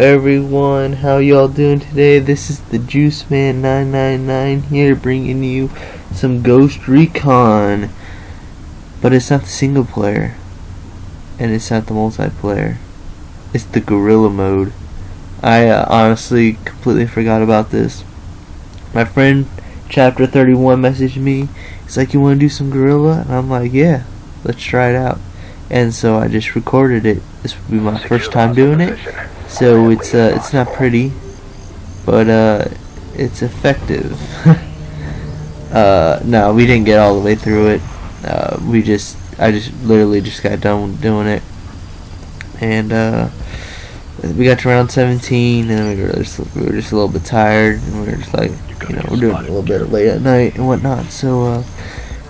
everyone, how y'all doing today? This is the Juice Man 999 here, bringing you some Ghost Recon, but it's not the single player, and it's not the multiplayer. It's the Guerrilla mode. I honestly completely forgot about this. My friend Chapter 31 messaged me. He's like, "You want to do some Guerrilla?" And I'm like, "Yeah, let's try it out." And so I just recorded it. This will be my first time doing it, so it's not pretty, but it's effective. No, we didn't get all the way through it. I just literally just got done doing it, and we got to round 17, and we were just a little bit tired, and we were just like, we're doing it a little bit late at night and whatnot, so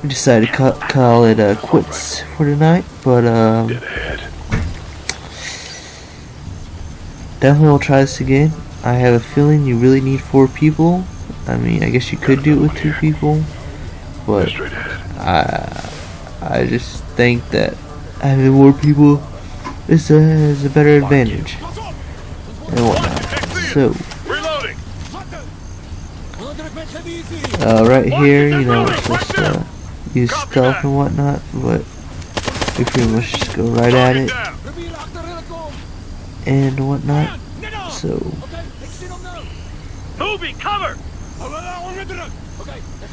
we decided to call it quits for tonight. But definitely will try this again. I have a feeling you really need 4 people. I mean, I guess you could do it with 2 people, but I just think that having more people is a better advantage and whatnot. So right here, it's just use stealth and whatnot, but we pretty much just go right at it and whatnot. So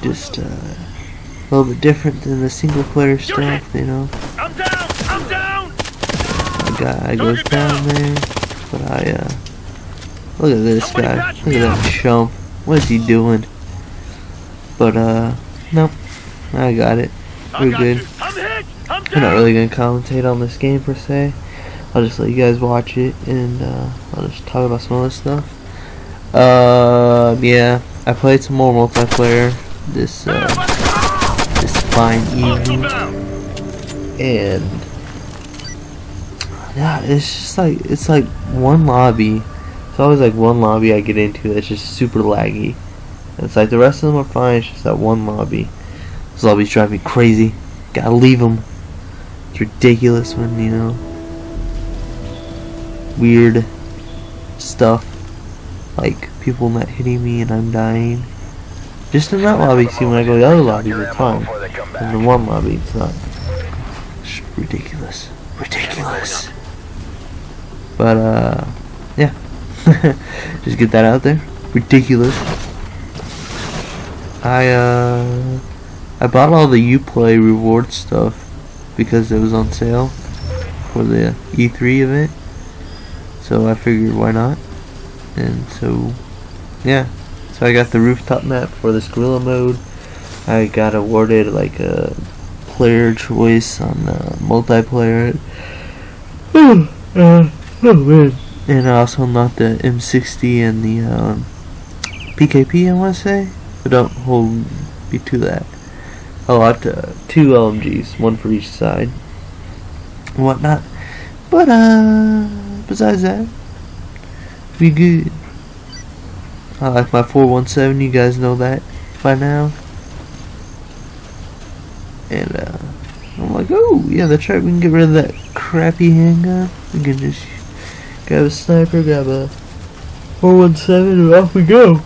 just a little bit different than the single player stuff, I'm down. A guy goes down there, but look at this guy. Look at that chump. What is he doing? But nope, I got it. We're good. I'm not really gonna commentate on this game per se. I'll just let you guys watch it, and I'll just talk about some other stuff. Yeah, I played some more multiplayer this fine evening, and yeah, it's like one lobby. It's always like one lobby I get into that's just super laggy. It's like the rest of them are fine, it's just that one lobby. Those lobbies drive me crazy. Gotta leave them. It's ridiculous when, weird stuff, like people not hitting me and I'm dying. Just in that lobby. See, when I go to the other lobbies, it's fine. In the one lobby, it's not. It's ridiculous. Ridiculous. But, yeah. Just get that out there. Ridiculous. I bought all the Uplay reward stuff because it was on sale for the E3 event, so I figured why not. And so yeah, so I got the rooftop map for this Guerrilla mode. I got awarded like a player choice on the multiplayer. Oh man. And I also unlocked the M60 and the PKP, I want to say. But don't hold me to that. I locked 2 LMGs, one for each side and whatnot. But besides that, we good. I like my 417, you guys know that by now. And I'm like, oh yeah, that's right, we can get rid of that crappy handgun. We can just grab a sniper, grab a 417, and off we go.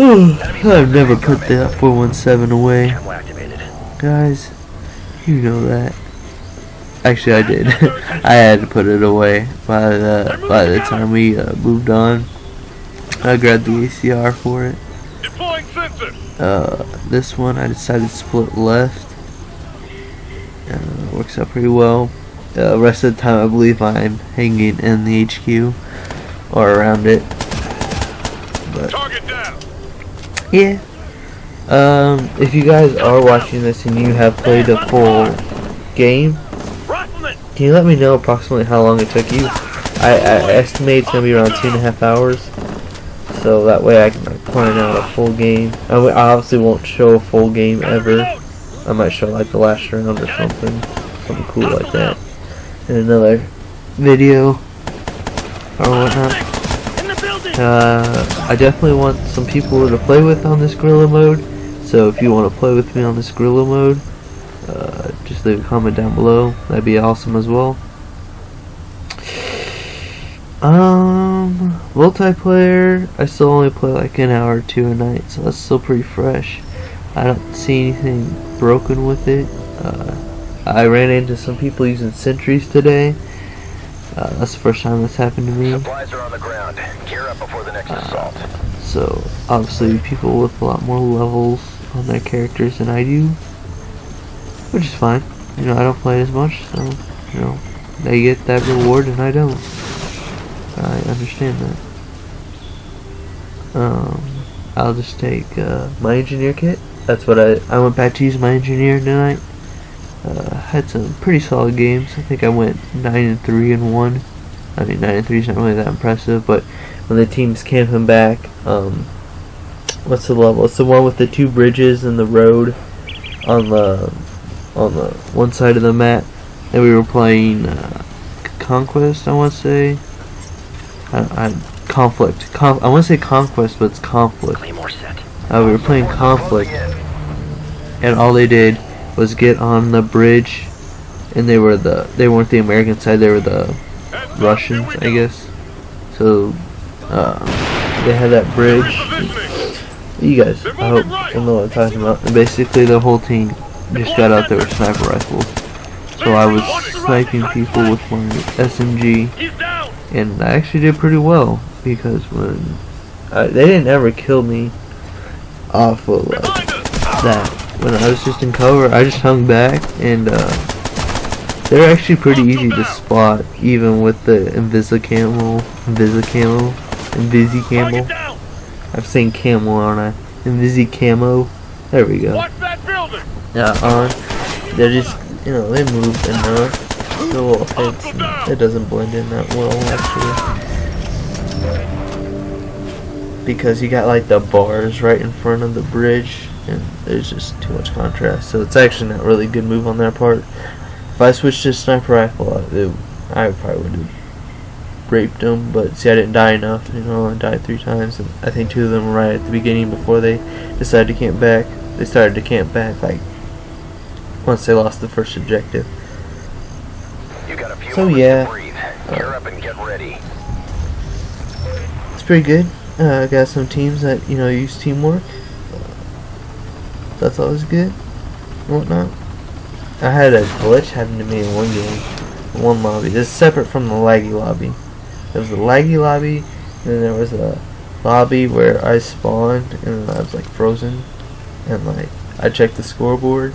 I've never put that 417 away, guys. You know that. Actually, I did. I had to put it away by the time we moved on. I grabbed the ACR for it. This one I decided to split left. Works out pretty well. Rest of the time, I believe I'm hanging in the HQ or around it. But yeah, if you guys are watching this and you have played a full game, can you let me know approximately how long it took you? I estimate it's going to be around 2.5 hours, so that way I can plan out a full game. I obviously won't show a full game ever. I might show like the last round or something cool like that in another video or whatnot. I definitely want some people to play with on this Guerrilla mode, so if you want to play with me on this Guerrilla mode, just leave a comment down below. That'd be awesome as well. Multiplayer, I still only play like an hour or two a night, so that's still pretty fresh. I don't see anything broken with it. I ran into some people using sentries today. That's the first time that's happened to me. Supplies are on the ground. Gear up before the next assault. So obviously people with a lot more levels on their characters than I do, which is fine. You know, I don't play as much, so you know they get that reward and I don't. I understand that. I'll just take my engineer kit. That's what I went back to use my engineer tonight. Had some pretty solid games. I think I went 9-3-1. I mean, 9-3 is not really that impressive, but when the teams can't come back, what's the level? It's the one with the two bridges and the road on the one side of the map. And we were playing Conquest, I want to say. Conflict. I want to say Conquest, but it's Conflict. We were playing Conflict, and all they did was get on the bridge, and they weren't the American side, they were the Russians, I guess. So they had that bridge. You guys, I hope you know what I'm talking about. And basically, the whole team just got out there with sniper rifles. So I was sniping people with my SMG, and I actually did pretty well because when they didn't ever kill me off of like that. When I was just in cover, I just hung back, and they're actually pretty easy to spot, even with the Invisi camo. I've seen camo, aren't I? Invisi camo. There we go. Yeah, they're just, you know, they move enough. The little heads, it doesn't blend in that well, actually. Because you got like the bars right in front of the bridge, and there's just too much contrast, so it's actually not really a good move on their part. If I switched to sniper rifle, I probably would have raped them, but see, I didn't die enough. You know, I died 3 times, and I think 2 of them were right at the beginning before they decided to camp back. They started to camp back like once they lost the first objective. So yeah, Gear up and get ready. it's pretty good. I got some teams that, you know, use teamwork. That's always good and whatnot. I had a glitch happen to me in one game, one lobby. This is separate from the laggy lobby. There was a laggy lobby, and then there was a lobby where I spawned and I was like frozen, and like I checked the scoreboard,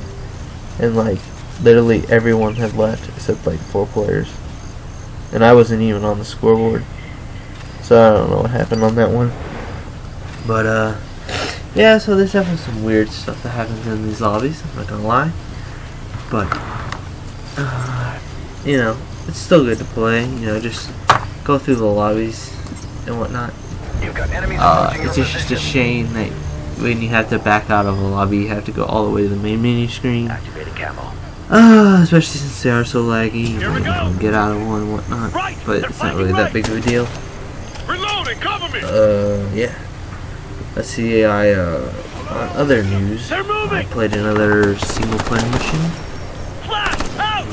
and like literally everyone had left except like 4 players, and I wasn't even on the scoreboard. So I don't know what happened on that one, but yeah, so there's definitely some weird stuff that happens in these lobbies, I'm not gonna lie. But, you know, it's still good to play, you know, just go through the lobbies and whatnot. It's just a shame that when you have to back out of a lobby, you have to go all the way to the main menu screen. Especially since they are so laggy, you know, get out of one and whatnot. But it's not really that big of a deal. Yeah. Let's see, on other news, I played another single player mission. I'll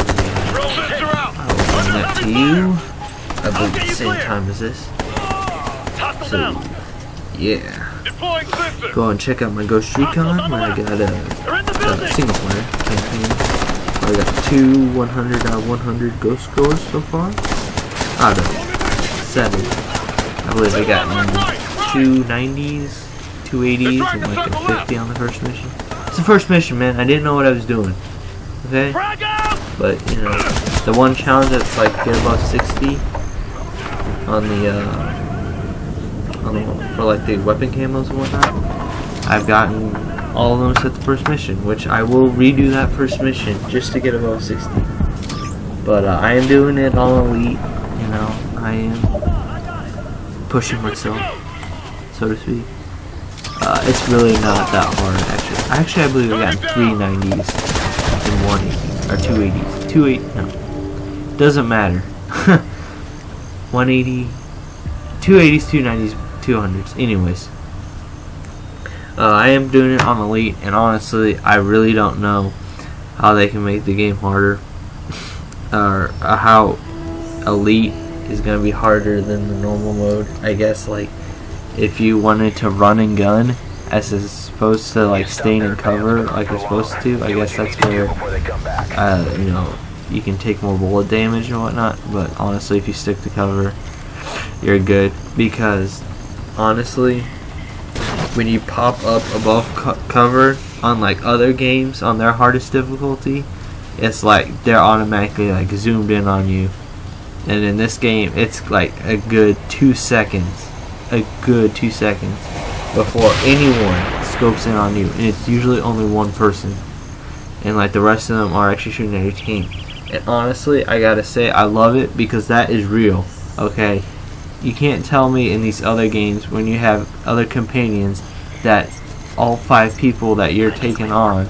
bring that to you, I believe at the same time as this. So, yeah. Go and check out my Ghost Recon, where I got a single player campaign. I got 2 100 out of 100 ghost scores so far. Out of 7. I believe I got 2 90s. 280s and like a 50 on the first mission. It's the first mission, man. I didn't know what I was doing. Okay? But, you know, the one challenge that's like get above 60 on for like the weapon camos and whatnot. I've gotten all of them at the first mission, which I will redo that first mission just to get above 60. But I am doing it on elite, you know. I am pushing myself, so to speak. It's really not that hard, actually. I believe I got 3 90s and 180, or 280s. 280, no. Doesn't matter. 180, 280s, 290s, 200s. Anyways. I am doing it on elite, and honestly, I really don't know how they can make the game harder. Or how elite is gonna be harder than the normal mode. I guess like if you wanted to run and gun as opposed to like staying in cover like you're supposed to, I guess that's where you know, you can take more bullet damage and whatnot. But honestly, if you stick to cover, you're good, because honestly, when you pop up above cover on like other games on their hardest difficulty, it's like they're automatically like zoomed in on you, and in this game it's like a good 2 seconds before anyone scopes in on you, and it's usually only one person, and like the rest of them are actually shooting at your team. And honestly, I gotta say, I love it because that is real. Okay, you can't tell me in these other games when you have other companions that all 5 people that you're taking on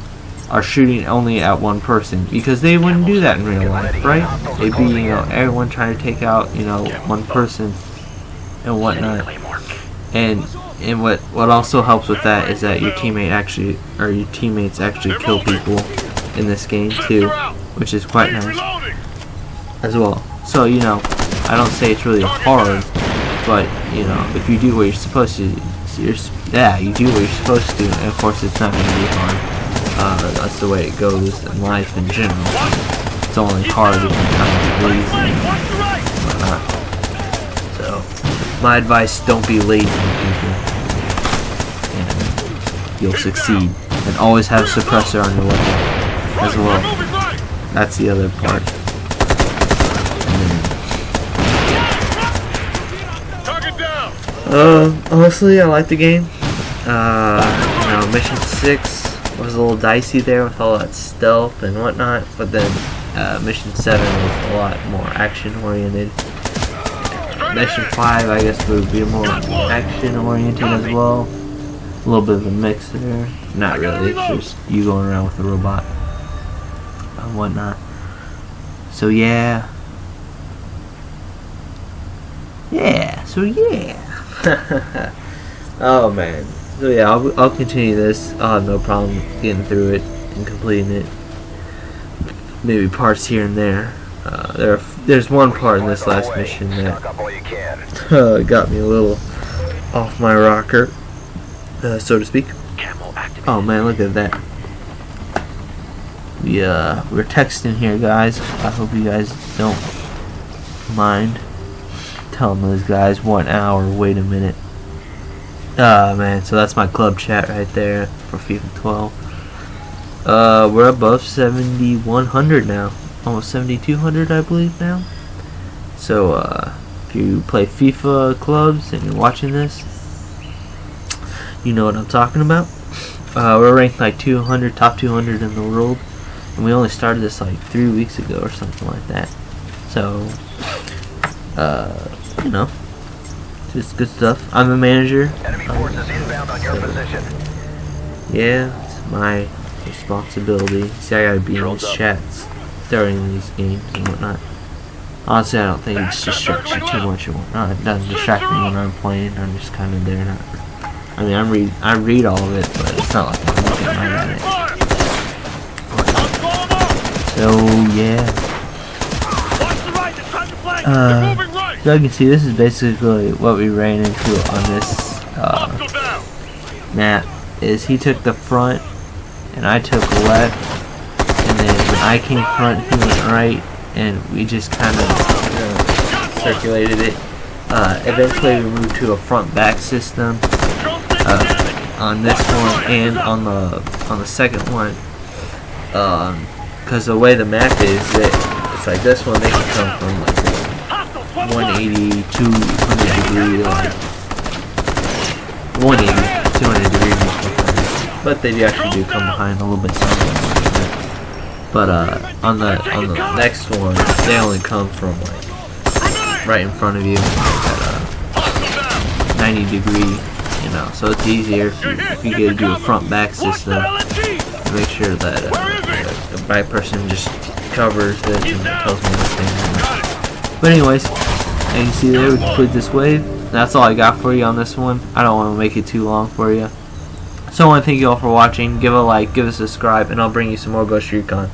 are shooting only at one person, because they wouldn't do that in real life, right? They'd be, you know, everyone trying to take out, you know, one person and whatnot. And what also helps with that is that your teammates actually kill people in this game too, which is quite nice as well. So, you know, I don't say it's really hard, but you know, if you do what you're supposed to, you do what you're supposed to, and of course it's not going to be hard. That's the way it goes in life in general. It's only hard if you're kind of lazy and whatnot. So, my advice: don't be lazy, people, and you'll succeed. And always have a suppressor on your weapon as well. That's the other part. Honestly, I like the game. You know, mission 6 was a little dicey there with all that stealth and whatnot, but then mission 7 was a lot more action oriented. Mission 5, I guess, would be more action oriented as well. A little bit of a mix there. Not really, it's just you going around with a robot and whatnot. So yeah. Oh man. So yeah, I'll continue this. I'll have no problem getting through it and completing it. Maybe parts here and there. There's one part in this last mission that got me a little off my rocker, so to speak. Oh man, look at that. We're texting here, guys. I hope you guys don't mind. Telling those guys 1 hour, wait a minute. Man, so that's my club chat right there for FIFA 12. We're above 7,100 now. Almost 7,200, I believe now. So, if you play FIFA clubs and you're watching this, you know what I'm talking about. We're ranked like 200, top 200 in the world. And we only started this like 3 weeks ago or something like that. So, you know, just good stuff. I'm a manager. Enemy forces inbound on your position. Yeah, it's my responsibility. See, I gotta be in these chats during these games and whatnot. Honestly, I don't think it distracts you too much and whatnot. It doesn't distract me when I'm playing. I'm just kind of there. I mean, I read all of it, but it's not like I'm looking right at it. So yeah. So you can see, this is basically what we ran into on this map. Is he took the front and I took left, and then when I came front he went right, and we just kind of circulated it. Eventually we moved to a front back system on this one and on the second one, because the way the map is, it's like this one they can come from like 180, 200 degree, like 180, 200 degrees and stuff like that. But they actually come behind a little bit something like that. But on the next one, they only come from like right in front of you at 90 degree, you know. So it's easier if you get to do a front back system. Make sure that the right person just covers it and tells me everything. But anyways, and you see there, we complete this wave. That's all I got for you on this one. I don't want to make it too long for you. So I want to thank you all for watching. Give a like, give a subscribe, and I'll bring you some more Ghost Recon.